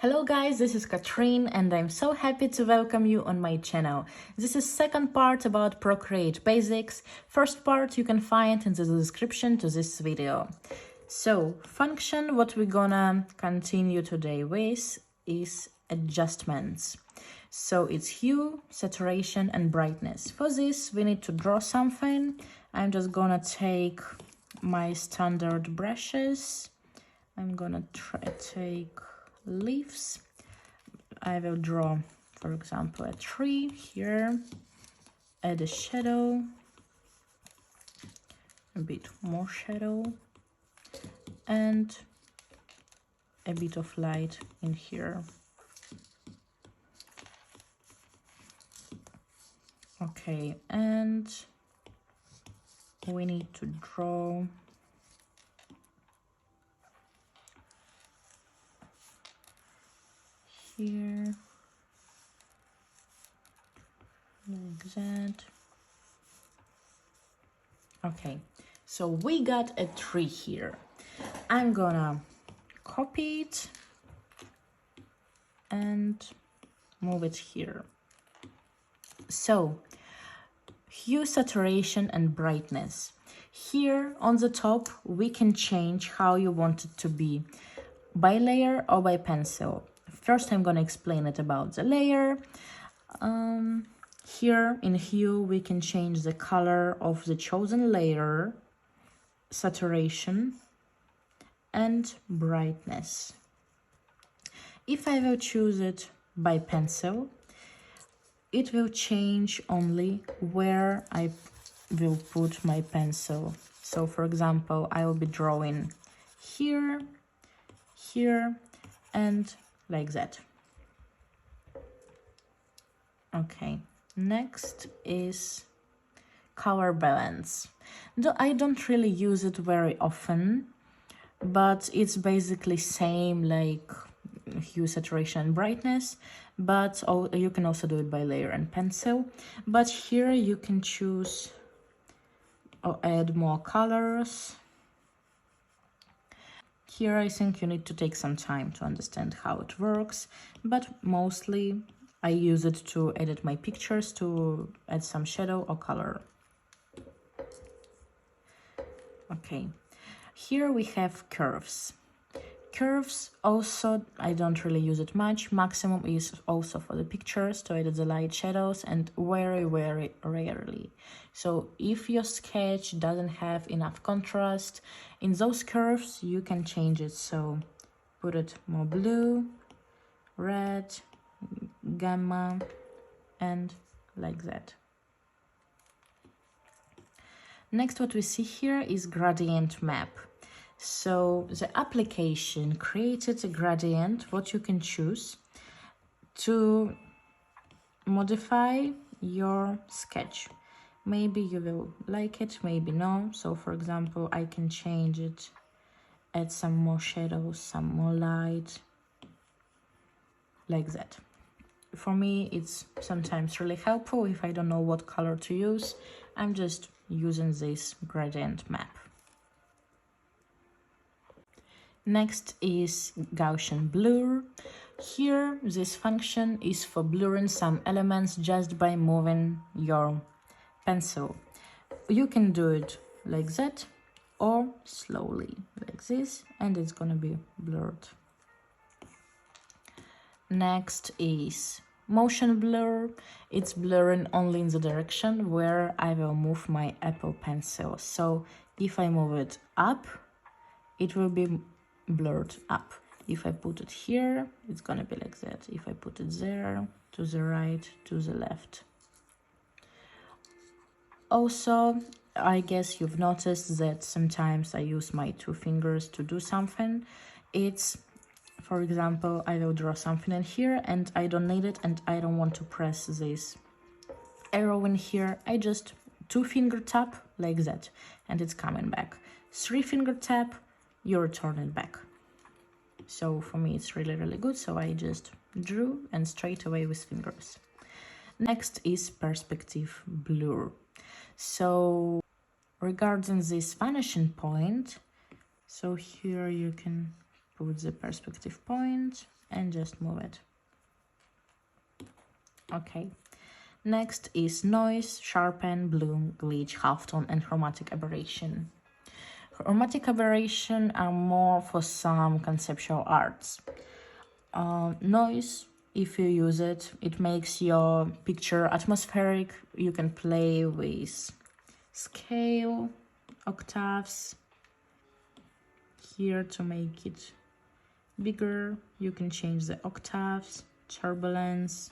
Hello guys, this is Katrine and I'm so happy to welcome you on my channel. This is second part about Procreate basics. First part you can find in the description to this video. So, function what we're gonna continue today with is adjustments. So it's hue, saturation and brightness. For this we need to draw something. I'm just gonna take my standard brushes. I'm gonna take leaves. I will draw, for example, a tree here, add a shadow, a bit more shadow, and a bit of light in here. Okay, and we need to draw here, like that. Okay, so we got a tree here. I'm gonna copy it and move it here. So, hue, saturation and brightness. Here on the top, we can change how you want it to be, by layer or by pencil. First, I'm going to explain it about the layer. Here in hue, we can change the color of the chosen layer, saturation, and brightness. If I will choose it by pencil, it will change only where I will put my pencil. So, for example, I will be drawing here, here, and like that. Okay, next is color balance. I don't really use it very often, but it's basically same like hue, saturation and brightness, but you can also do it by layer and pencil. But here you can choose or add more colors. Here I think you need to take some time to understand how it works, but mostly I use it to edit my pictures, to add some shadow or color. Okay, here we have curves. Curves also, I don't really use it much. Maximum is also for the pictures to edit the light shadows, and very, very rarely. So if your sketch doesn't have enough contrast, in those curves you can change it. So put it more blue, red, gamma, and like that. Next, what we see here is gradient map. So the application created a gradient, what you can choose to modify your sketch. Maybe you will like it, maybe no. So for example, I can change it, add some more shadows, some more light, like that. For me, it's sometimes really helpful if I don't know what color to use. I'm just using this gradient map. Next is Gaussian blur. Here, this function is for blurring some elements just by moving your pencil. You can do it like that or slowly, like this, and it's gonna be blurred. Next is motion blur. It's blurring only in the direction where I will move my Apple Pencil. So if I move it up, it will be blurred up. If I put it here, it's gonna be like that. If I put it there, to the right, to the left. Also, I guess you've noticed that sometimes I use my two fingers to do something. It's, for example, I will draw something in here and I don't need it and I don't want to press this arrow in here. I just two finger tap like that and it's coming back. Three finger tap, you return it back. So for me it's really, really good. So I just drew and straight away with fingers. Next is perspective blur. So regarding this vanishing point, so here you can put the perspective point and just move it. Okay. Next is noise, sharpen, bloom, glitch, halftone, and chromatic aberration. Chromatic aberration are more for some conceptual arts. Noise, if you use it, it makes your picture atmospheric. You can play with scale, octaves, here to make it bigger. You can change the octaves, turbulence,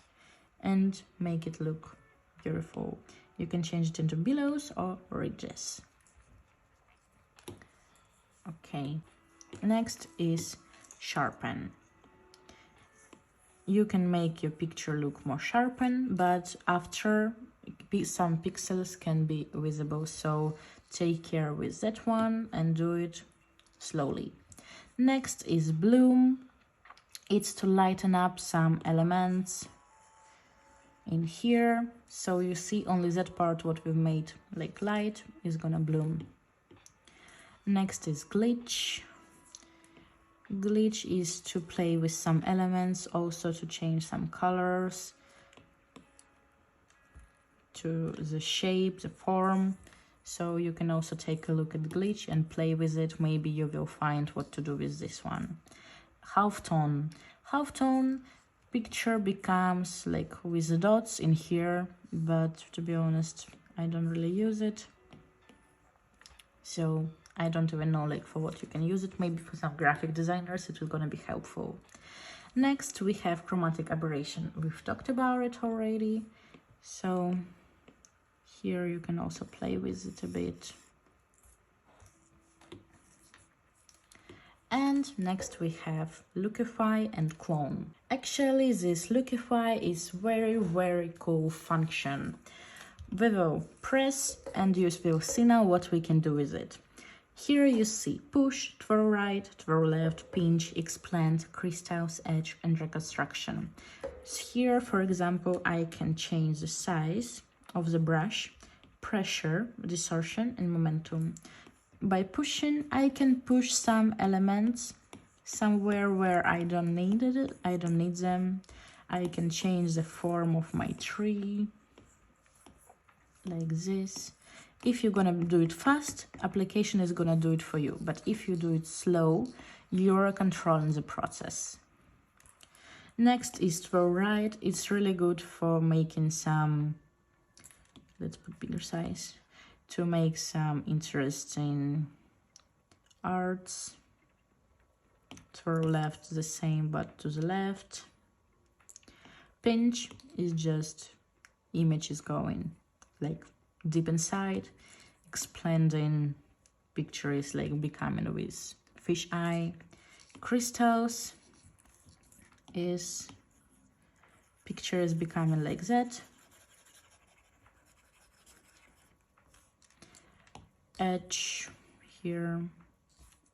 and make it look beautiful. You can change it into billows or ridges. Okay, next is sharpen. You can make your picture look more sharpened, but after some pixels can be visible, so take care with that one and do it slowly. Next is bloom. It's to lighten up some elements in here, so you see only that part what we made like light is gonna bloom. Next is glitch. Glitch is to play with some elements, also to change some colors, to the shape, the form. So you can also take a look at glitch and play with it. Maybe you will find what to do with this one. Halftone. Halftone, picture becomes like with the dots in here, but to be honest, I don't really use it. So I don't even know like for what you can use it. Maybe for some graphic designers it will gonna be helpful. Next we have chromatic aberration. We've talked about it already, so here you can also play with it a bit. And next we have lookify and clone. Actually this lookify is very cool function. We will press and you will see now what we can do with it. Here you see push, twirl right, twirl left, pinch, expand, crystals, edge, and reconstruction. So here, for example, I can change the size of the brush, pressure, distortion, and momentum. By pushing, I can push some elements somewhere where I don't need it. I don't need them. I can change the form of my tree like this. If you're gonna do it fast, application is gonna do it for you. But if you do it slow, you're controlling the process. Next is twirl right. It's really good for making some, let's put bigger size, to make some interesting arts. Twirl left the same, but to the left. Pinch is just image is going like deep inside. Expanding picture is like becoming with fish eye. Crystals is picture is becoming like that. Edge here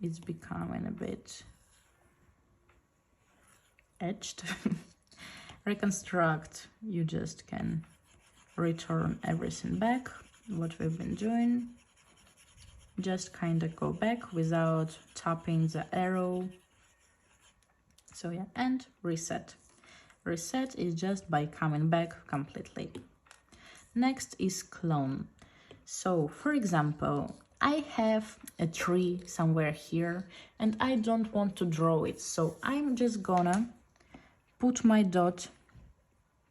is becoming a bit edged. Reconstruct, you just can return everything back, what we've been doing. Just kind of go back without tapping the arrow. So yeah, and reset. Reset is just by coming back completely. Next is clone. So for example, I have a tree somewhere here and I don't want to draw it. So I'm just gonna put my dot,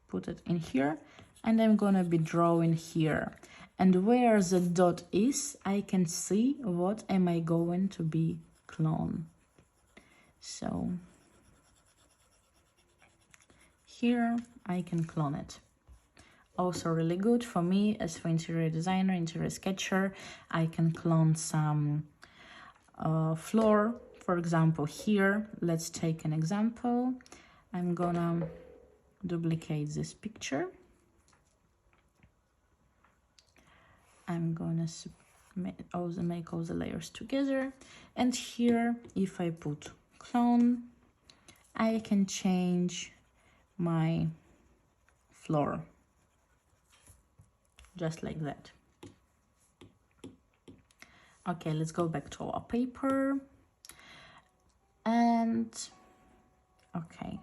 put it in here, and I'm gonna be drawing here. And where the dot is, I can see what am I going to be clone. So here I can clone it. Also really good for me as for interior designer, interior sketcher. I can clone some floor. For example, here, let's take an example. I'm gonna duplicate this picture. I'm gonna make all the layers together. And here, if I put clone, I can change my floor. Just like that. Okay, let's go back to our paper. And okay,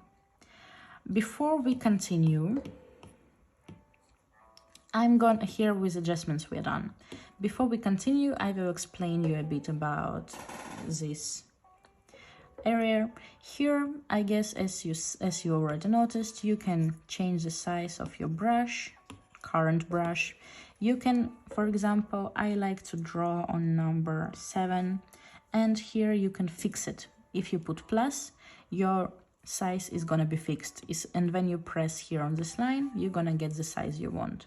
before we continue, I'm going here with adjustments we're done. Before we continue, I will explain you a bit about this area. Here, I guess, as you already noticed, you can change the size of your brush, current brush. You can, for example, I like to draw on number 7, and here you can fix it. If you put plus, your size is gonna be fixed. And when you press here on this line, you're gonna get the size you want.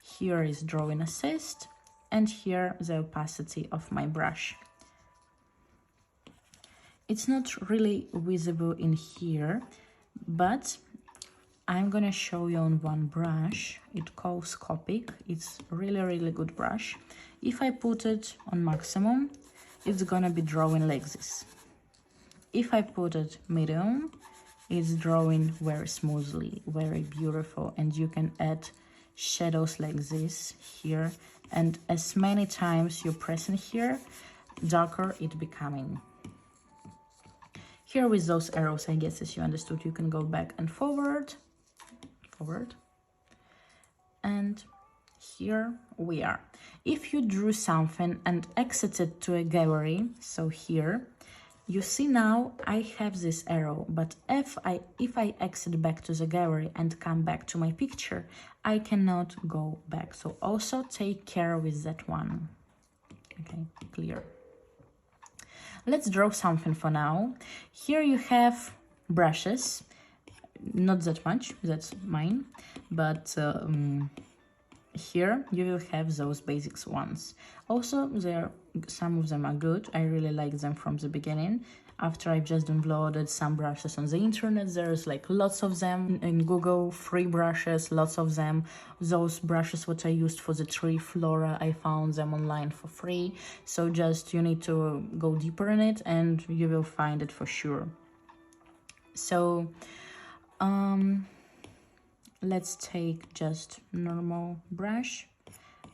Here is drawing assist, and here the opacity of my brush. It's not really visible in here, but I'm gonna show you on one brush. It's called Scopic. It's really good brush. If I put it on maximum, it's gonna be drawing like this. If I put it medium, it's drawing very smoothly, very beautiful, and you can add shadows like this here, and as many times you press in here, darker it becoming. Here with those arrows, I guess, as you understood, you can go back and forward, and here we are. If you drew something and exited to a gallery, so here, you see now I have this arrow, but if I exit back to the gallery and come back to my picture, I cannot go back. So also take care with that one. Okay, clear. Let's draw something for now. Here you have brushes, not that much, that's mine, but here you will have those basics ones. Also, some of them are good. I really like them from the beginning. After I've just downloaded some brushes on the internet, there's like lots of them in Google, free brushes, lots of them. Those brushes what I used for the tree flora, I found them online for free. So just you need to go deeper in it and you will find it for sure. So let's take just normal brush.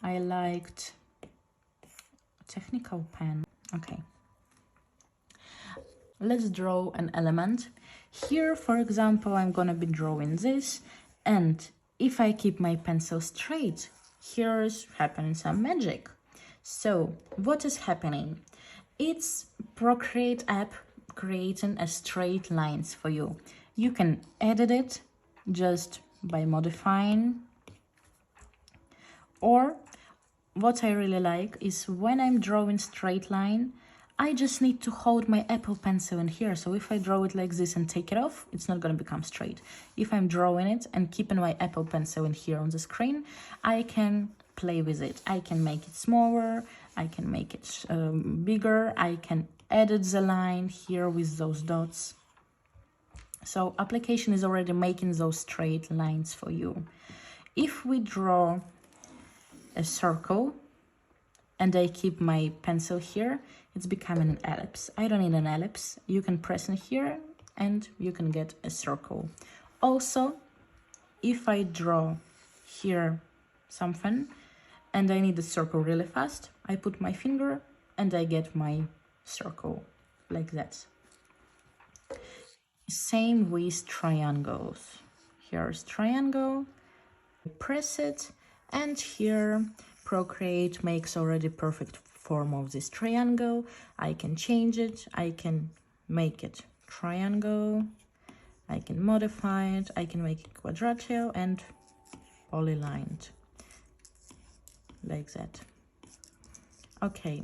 I liked technical pen. Okay, let's draw an element. Here, for example, I'm gonna be drawing this, and if I keep my pencil straight, here's happening some magic. So what is happening? It's Procreate app creating a straight lines for you. You can edit it just by modifying, or what I really like is when I'm drawing straight line, I just need to hold my Apple Pencil in here. So if I draw it like this and take it off, it's not going to become straight. If I'm drawing it and keeping my Apple Pencil in here on the screen, I can play with it. I can make it smaller, I can make it bigger, I can edit the line here with those dots. So application is already making those straight lines for you. If we draw a circle and I keep my pencil here, it's becoming an ellipse. I don't need an ellipse. You can press in here and you can get a circle. Also, if I draw here something and I need a circle really fast, I put my finger and I get my circle like that. Same with triangles. Here's triangle, press it, and here Procreate makes already perfect form of this triangle. I can change it, I can make it triangle, I can modify it, I can make it quadrilateral and polylined, like that. Okay,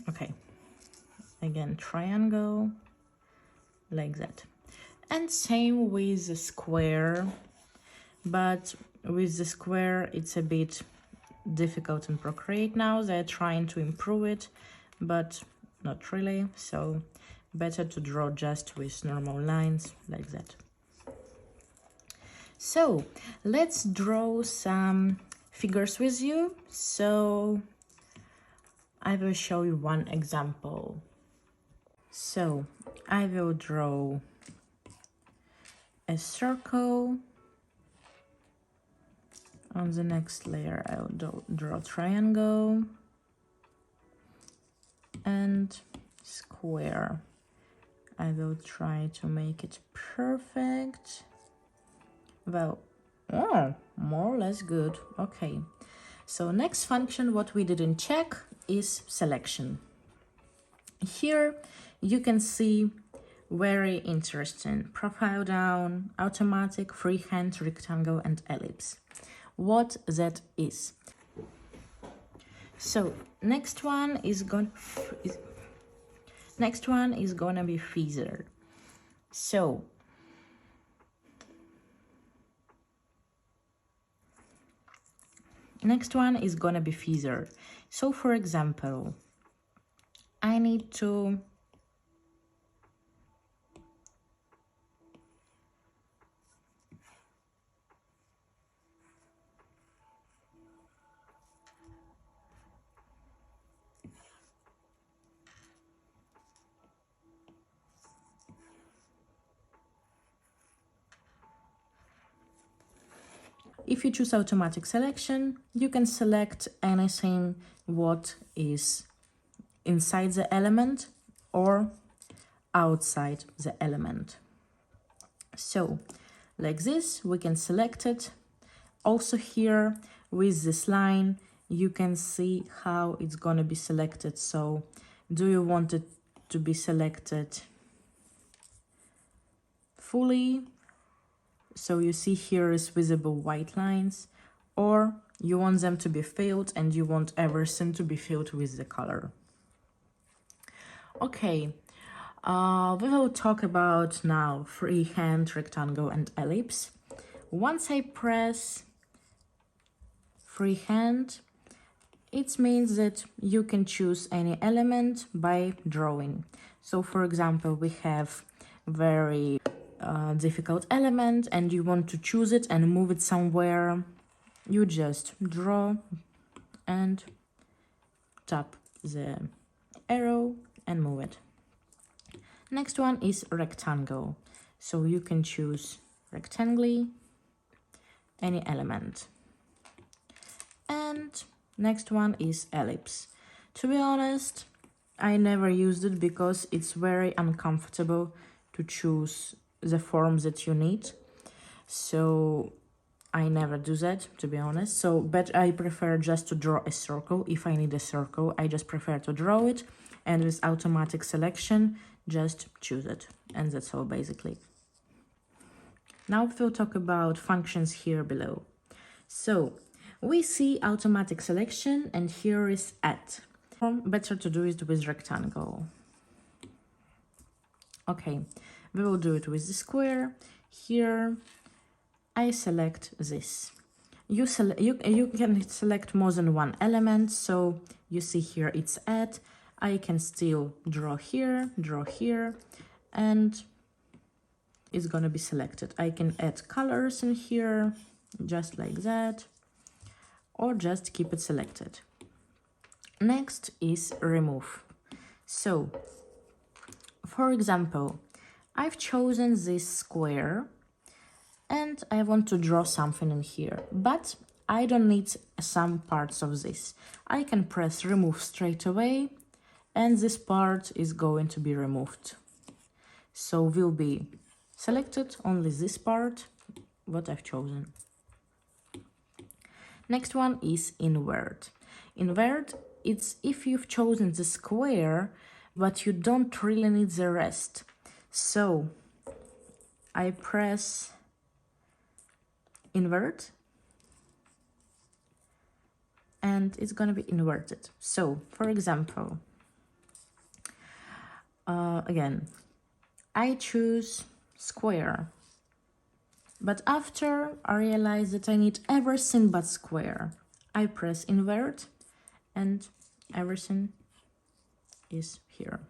okay, again triangle, like that. And same with the square, but with the square it's a bit difficult in Procreate now. They're trying to improve it, but not really, so better to draw just with normal lines like that. So let's draw some figures with you. So I will show you one example. So I will draw a circle. On the next layer I will draw triangle and square. I will try to make it perfect. Well, oh, more or less good. Okay. So next function, what we didn't check is selection. Here you can see very interesting profile down, automatic, freehand, rectangle and ellipse. What that is. So next one is gonna be feather. So next one is gonna be feather. So for example, I need to if you choose automatic selection, you can select anything what is inside the element or outside the element. So like this, we can select it. Also here with this line, you can see how it's going to be selected. So do you want it to be selected fully? So you see here is visible white lines, or you want them to be filled and you want everything to be filled with the color. Okay, we will talk about now freehand, rectangle and ellipse. Once I press freehand, it means that you can choose any element by drawing. So for example, we have very difficult element and you want to choose it and move it somewhere. You just draw and tap the arrow and move it. Next one is rectangle. So you can choose rectangly, any element. And next one is ellipse. To be honest, I never used it because it's very uncomfortable to choose the form that you need. So I never do that, to be honest. So, but I prefer just to draw a circle. If I need a circle, I just prefer to draw it. And with automatic selection, just choose it. And that's all basically. Now we'll talk about functions here below. So we see automatic selection and here is add. Better to do it with rectangle. Okay, we will do it with the square. Here I select this. You can select more than one element, so you see here it's add. I can still draw here, and it's gonna be selected. I can add colors in here, just like that, or just keep it selected. Next is remove. So, for example, I've chosen this square and I want to draw something in here, but I don't need some parts of this. I can press remove straight away and this part is going to be removed. So will be selected only this part, what I've chosen. Next one is invert. Invert, it's if you've chosen the square, but you don't really need the rest. So I press invert and it's going to be inverted. So for example, again, I choose square, but after I realize that I need everything but square, I press invert and everything is here.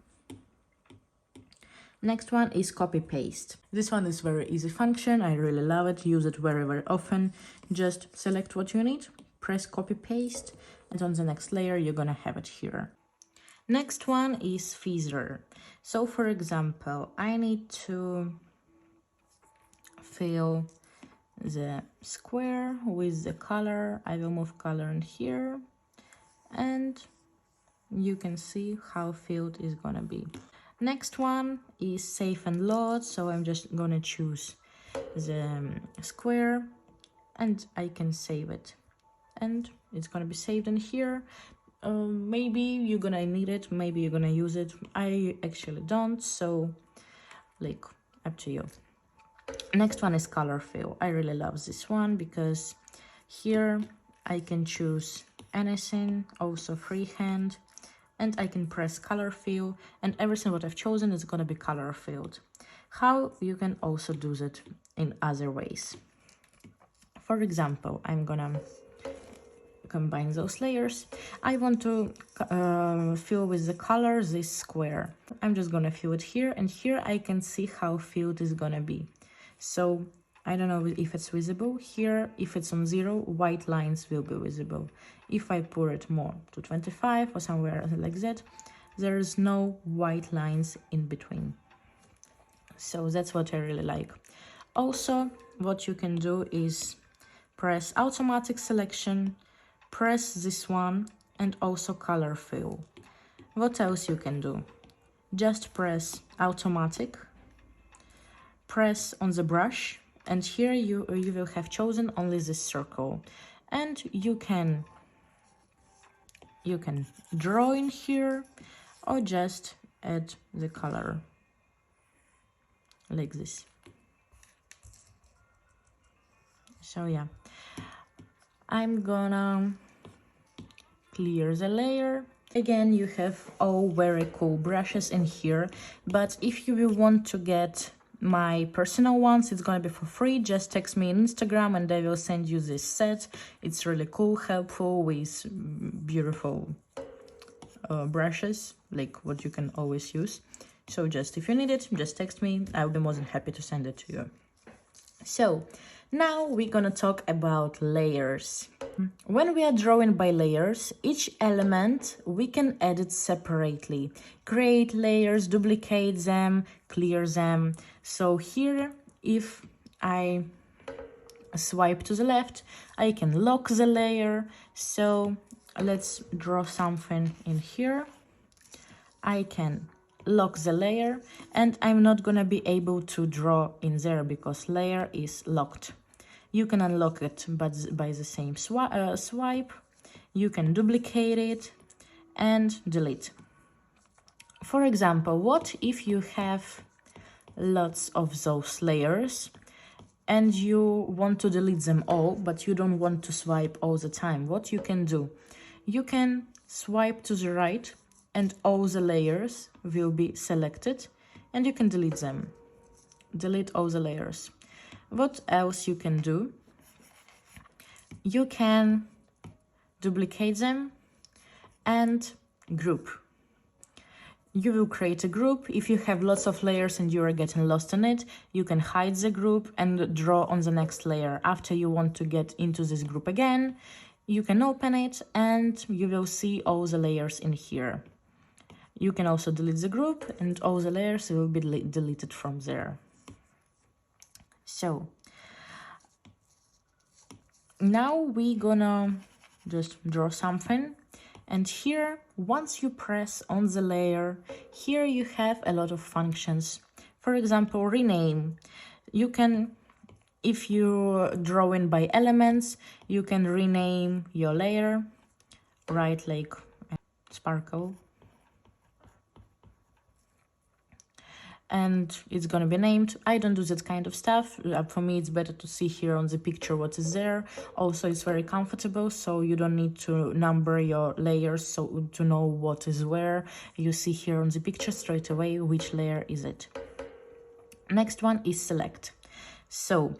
Next one is copy paste. This one is very easy function. I really love it. Use it very, very often. Just select what you need, press copy paste, and on the next layer, you're gonna have it here. Next one is feather. So for example, I need to fill the square with the color. I will move color in here and you can see how filled is gonna be. Next one is save and load, so I'm just gonna choose the square and I can save it, and it's gonna be saved in here. Maybe you're gonna need it, maybe you're gonna use it. I actually don't, so like up to you. Next one is color fill. I really love this one because here I can choose anything, also freehand, and I can press color fill, and everything what I've chosen is gonna be color filled. How you can also do that in other ways. For example, I'm gonna combine those layers. I want to fill with the color this square. I'm just gonna fill it here, and here I can see how filled is gonna be. So I don't know if it's visible here. If it's on 0, white lines will be visible. If I put it more to 25 or somewhere like that, there is no white lines in between. So that's what I really like. Also, what you can do is press automatic selection, press this one, and also color fill. What else you can do? Just press automatic, press on the brush, and here you will have chosen only this circle, and you can draw in here or just add the color like this. So yeah, I'm gonna clear the layer. Again, you have all very cool brushes in here, but if you will want to get my personal ones, it's gonna be for free. Just text me on Instagram and I will send you this set. It's really cool, helpful, with beautiful brushes, like what you can always use. So just if you need it, just text me. I'll be more than happy to send it to you. So now we're gonna talk about layers. When we are drawing by layers, each element we can edit separately. Create layers, duplicate them, clear them. So here, if I swipe to the left, I can lock the layer. So let's draw something in here. I can lock the layer, and I'm not gonna be able to draw in there because layer is locked. You can unlock it but by the same swipe. You can duplicate it and delete. For example, what if you have lots of those layers and you want to delete them all, but you don't want to swipe all the time? What you can do? You can swipe to the right and all the layers will be selected, and you can delete them. Delete all the layers. What else you can do? You can duplicate them and group. You will create a group. If you have lots of layers and you are getting lost in it, you can hide the group and draw on the next layer. After you want to get into this group again, you can open it and you will see all the layers in here. You can also delete the group and all the layers will be deleted from there. So now we're gonna just draw something, and here once you press on the layer, here you have a lot of functions. For example, rename. You can, if you draw in by elements, you can rename your layer, write like sparkle, and it's gonna be named. I don't do that kind of stuff. For me, it's better to see here on the picture what is there. Also, it's very comfortable, so you don't need to number your layers so to know what is where. You see here on the picture straight away which layer is it. Next one is select. So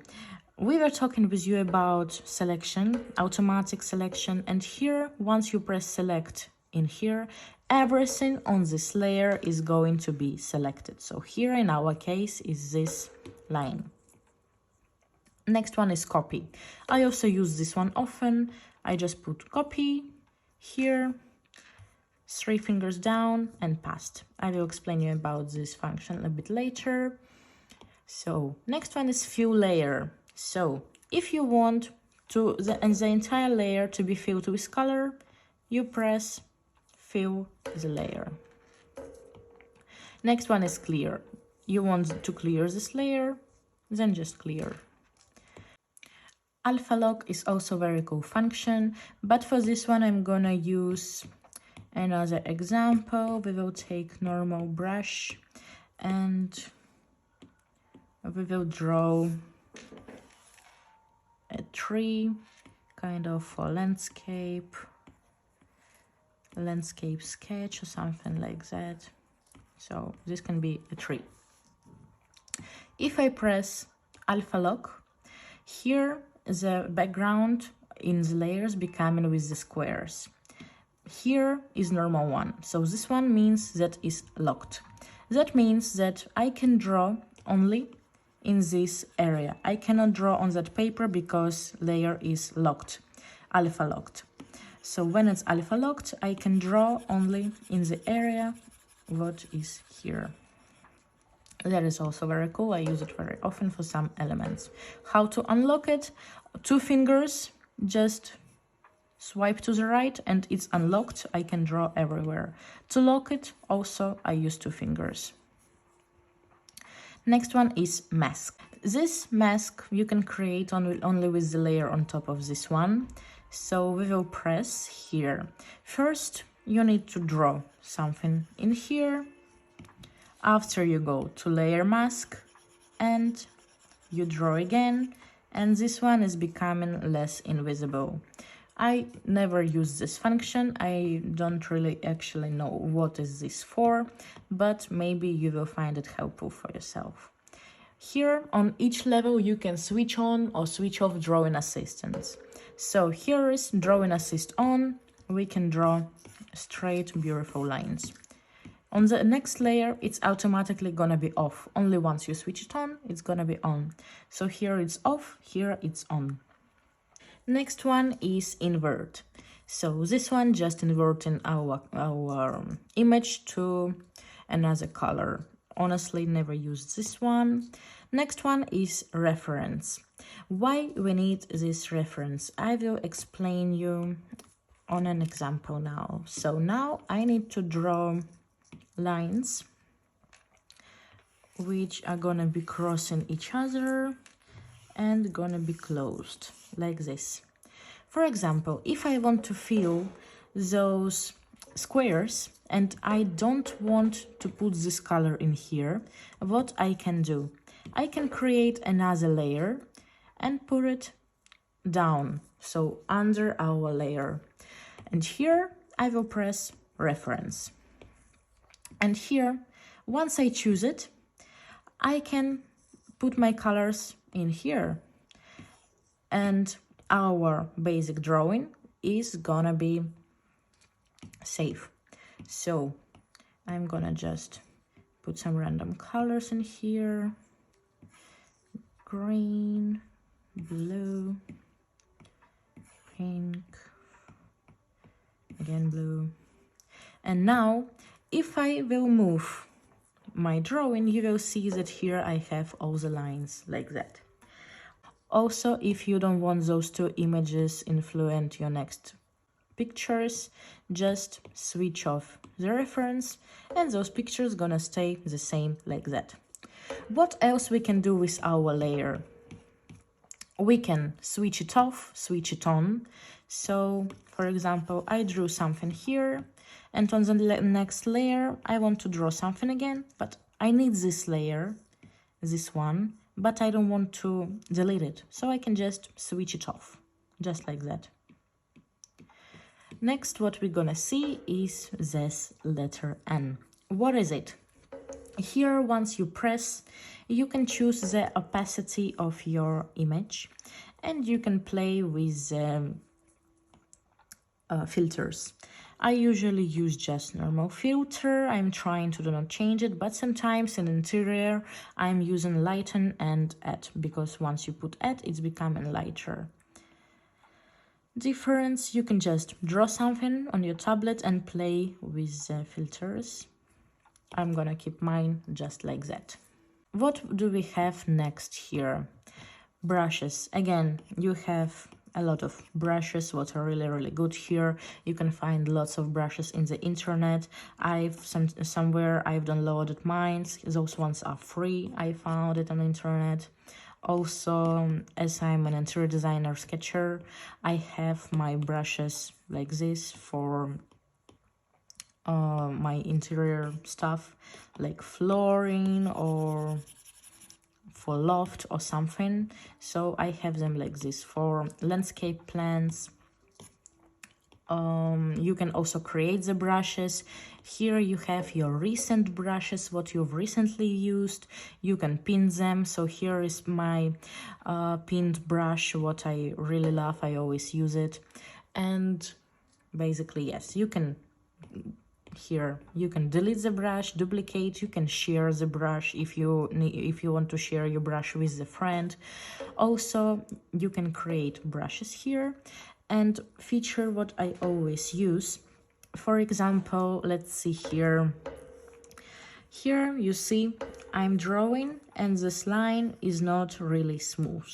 we were talking with you about selection, automatic selection, and here once you press select in here, everything on this layer is going to be selected. So here in our case is this line. Next one is copy. I also use this one often. I just put copy here, 3 fingers down, and paste. I will explain you about this function a bit later. So next one is fill layer. So if you want to the entire layer to be filled with color, you press fill the layer. Next one is clear. You want to clear this layer, then just clear. Alpha lock is also a very cool function, but for this one I'm gonna use another example. We will take normal brush and we will draw a tree, kind of a landscape sketch or something like that. So this can be a tree. If I press alpha lock, here the background in the layers becoming with the squares. Here is normal one, so this one means that is locked. That means that I can draw only in this area. I cannot draw on that paper because layer is locked, alpha locked. So when it's alpha locked, I can draw only in the area what is here. That is also very cool. I use it very often for some elements. How to unlock it? 2 fingers, just swipe to the right and it's unlocked. I can draw everywhere. To lock it, also I use 2 fingers. Next one is mask. This mask you can create only with the layer on top of this one. So we will press here. First, you need to draw something in here. After you go to layer mask and you draw again, and this one is becoming less invisible. I never use this function. I don't really actually know what is this for, but maybe you will find it helpful for yourself. Here on each level you can switch on or switch off drawing assistance. So here is drawing assist on. We can draw straight beautiful lines. On the next layer, it's automatically gonna be off. Only once you switch it on, it's gonna be on. So here it's off, here it's on. Next one is invert. So this one just inverting our image to another color. Honestly, never used this one. Next one is reference. Why we need this reference? I will explain you on an example now. So now I need to draw lines which are gonna be crossing each other and gonna be closed like this. For example, if I want to fill those squares and I don't want to put this color in here, what I can do? I can create another layer and put it down, so under our layer. And here I will press reference. And here, once I choose it, I can put my colors in here. And our basic drawing is gonna be safe. So I'm gonna just put some random colors in here. Green, blue, pink, again blue. And now, if I will move my drawing, you will see that here I have all the lines like that. Also, if you don't want those 2 images influence your next pictures, just switch off the reference and those pictures gonna stay the same like that. What else we can do with our layer? We can switch it off, switch it on. So, for example, I drew something here, and on the next layer, I want to draw something again, but I need this layer, this one, but I don't want to delete it. So I can just switch it off, just like that. Next, what we're gonna see is this letter N. What is it? Here, once you press, you can choose the opacity of your image and you can play with filters. I usually use just normal filter. I'm trying to do not change it, but sometimes in interior I'm using lighten and add, because once you put add, it's becoming lighter. Difference, you can just draw something on your tablet and play with the filters. I'm gonna keep mine just like that. What do we have next here? Brushes. Again, you have a lot of brushes what are really good here. You can find lots of brushes in the internet. Somewhere I've downloaded mine. Those ones are free. I found it on the internet. Also, as I'm an interior designer sketcher, I have my brushes like this for my interior stuff, like flooring or for loft or something. So I have them like this for landscape plants. You can also create the brushes. Here you have your recent brushes, what you've recently used. You can pin them. So here is my pinned brush, what I really love. I always use it. And basically, yes, you can here you can delete the brush, duplicate, you can share the brush if you want to share your brush with a friend. Also, you can create brushes here and feature what I always use. For example, let's see here. Here you see I'm drawing and this line is not really smooth.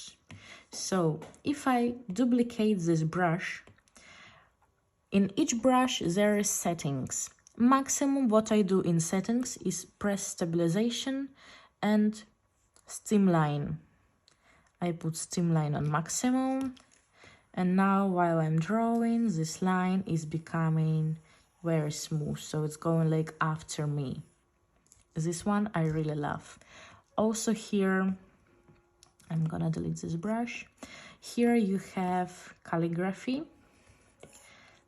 So if I duplicate this brush, in each brush there is settings. Maximum what I do in settings is press stabilization and streamline. I put streamline on maximum, and now while I'm drawing, this line is becoming very smooth, so it's going like after me. This one I really love. Also here, I'm gonna delete this brush. Here you have calligraphy.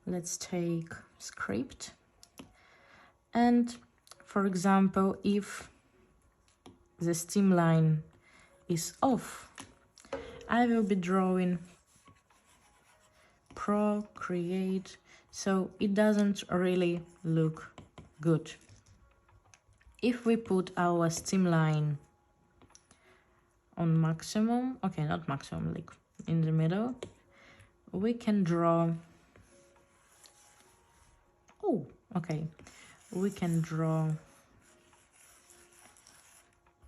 Let's take script. And for example, if the streamline is off, I will be drawing Procreate, so it doesn't really look good. If we put our streamline on maximum, okay, not maximum, like in the middle, we can draw, oh, okay, we can draw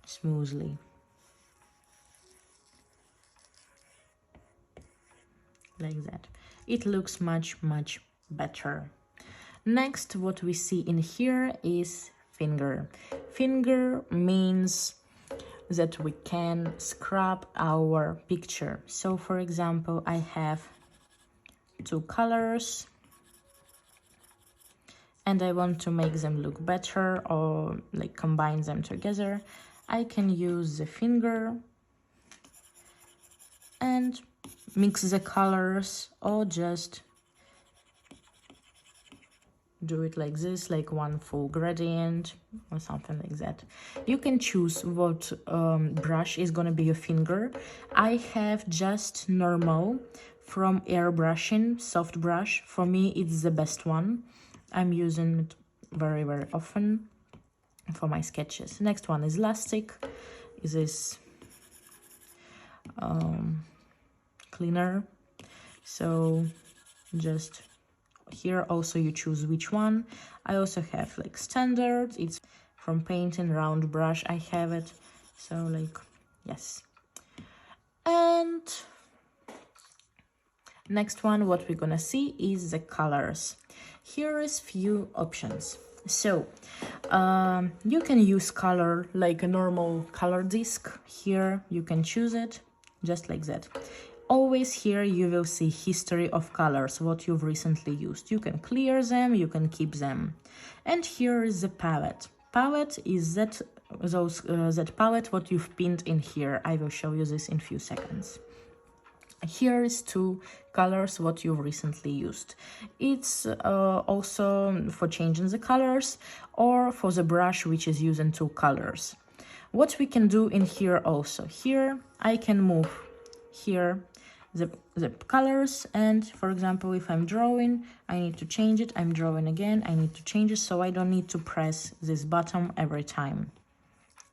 smoothly. Like that. It looks much better. Next, what we see in here is finger. Finger means that we can scrub our picture. So for example, I have two colors and I want to make them look better or like combine them together. I can use the finger and mix the colors, or just do it like this, like one full gradient or something like that. You can choose what brush is gonna be your finger. I have just normal from airbrushing, soft brush. For me, it's the best one. I'm using it very often for my sketches. Next one is elastic. Is this cleaner? So just here also you choose which one. I also have like standard, it's from painting, round brush, I have it, so like yes. And next one, what we're gonna see is the colors. Here is few options. So you can use color like a normal color disc. Here you can choose it just like that. Always here you will see history of colors, what you've recently used. You can clear them, you can keep them. And here is the palette. Palette is that palette what you've pinned in here. I will show you this in few seconds. Here is two colors what you've recently used. It's also for changing the colors or for the brush which is using two colors. What we can do in here also, here I can move here the colors, and for example if I'm drawing I need to change it, I'm drawing again, I need to change it, so I don't need to press this button every time.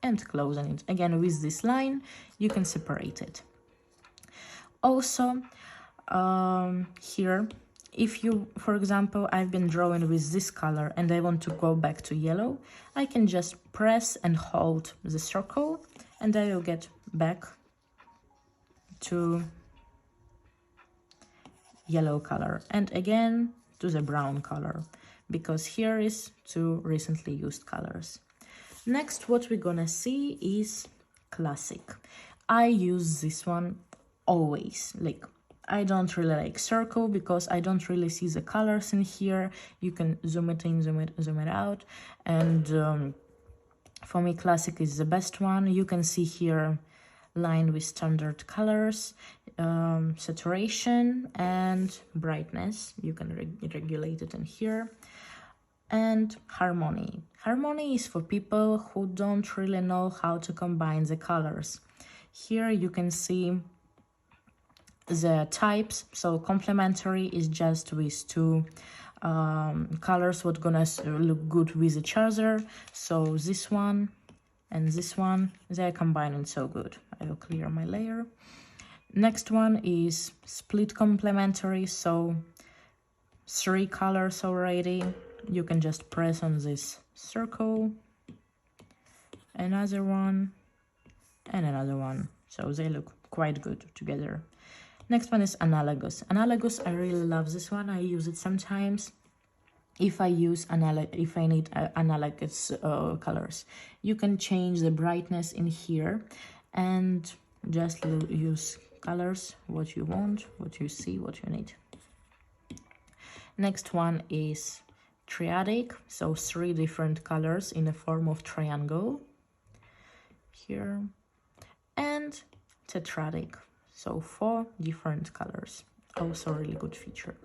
And closing it again with this line, you can separate it. Also here, if you, for example, I've been drawing with this color and I want to go back to yellow, I can just press and hold the circle and I will get back to yellow color, and again to the brown color, because here is two recently used colors. Next, what we're gonna see is classic. I use this one always. Like, I don't really like circle because I don't really see the colors in here. You can zoom it in, zoom it out, and for me classic is the best one. You can see here line with standard colors, saturation and brightness. You can regulate it in here. And harmony. Harmony is for people who don't really know how to combine the colors. Here you can see the types. So complementary is just with two colors what gonna look good with each other. So this one and this one, they're combining so good. I will clear my layer. Next one is split complementary, so 3 colors already. You can just press on this circle, another one, and another one. So they look quite good together. Next one is analogous. Analogous, I really love this one. I use it sometimes if I need analogous colors. You can change the brightness in here and just use colors what you want, what you see, what you need. Next one is triadic, so 3 different colors in the form of triangle here, and tetradic, so 4 different colors, also really good feature.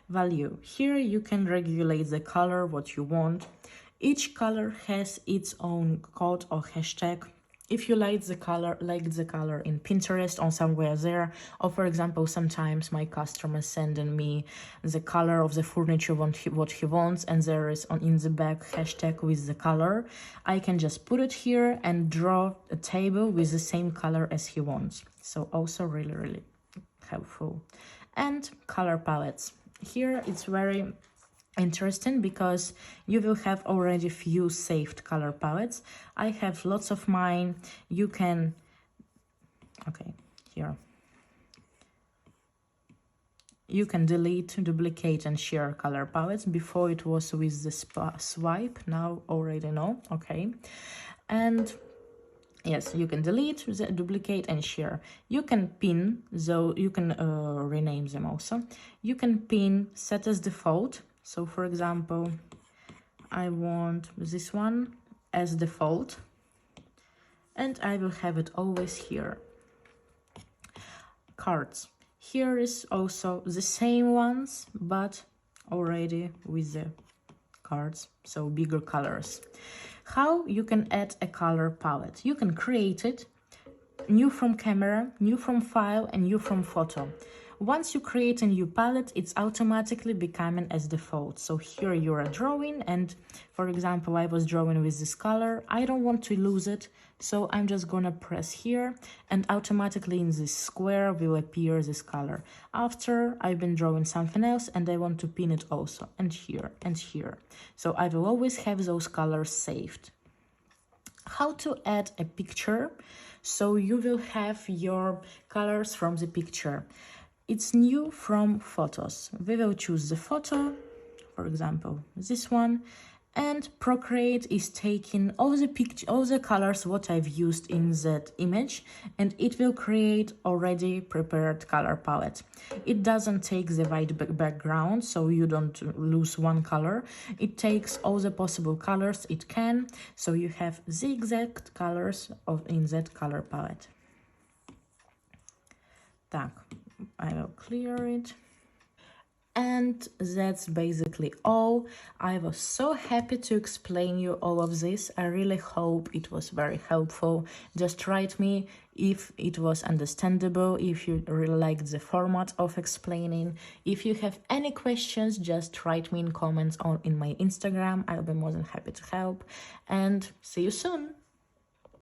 Value, here you can regulate the color what you want. Each color has its own code or hashtag. If you like the color in Pinterest or somewhere there, or for example, sometimes my customers sending me the color of the furniture what he wants, and there is in the back hashtag with the color, I can just put it here and draw a table with the same color as he wants. So also really, really helpful. And color palettes. Here it's very interesting because you will have already few saved color palettes. I have lots of mine. You can, okay, here. You can delete, duplicate and share color palettes. Before it was with the swipe, now already know, okay. And yes, you can delete, duplicate and share. You can pin, so you can rename them also. You can pin, set as default. So for example, I want this one as default and I will have it always here. Cards. Here is also the same ones, but already with the cards, so bigger colors. How you can add a color palette? You can create it, new from camera, new from file, and new from photo. Once you create a new palette, it's automatically becoming as default. So here you are drawing, and for example, I was drawing with this color. I don't want to lose it, so I'm just gonna press here, and automatically in this square will appear this color. After I've been drawing something else, and I want to pin it also, and here, and here. So I will always have those colors saved. How to add a picture? So you will have your colors from the picture. It's new from photos. We will choose the photo, for example, this one, and Procreate is taking all the colors what I've used in that image, and it will create already prepared color palette. It doesn't take the white background, so you don't lose one color. It takes all the possible colors it can, so you have the exact colors in that color palette. Так. I will clear it. And that's basically all. I was so happy to explain you all of this. I really hope it was very helpful. Just write me if it was understandable, if you really liked the format of explaining. If you have any questions, just write me in comments in my Instagram. I'll be more than happy to help. And see you soon.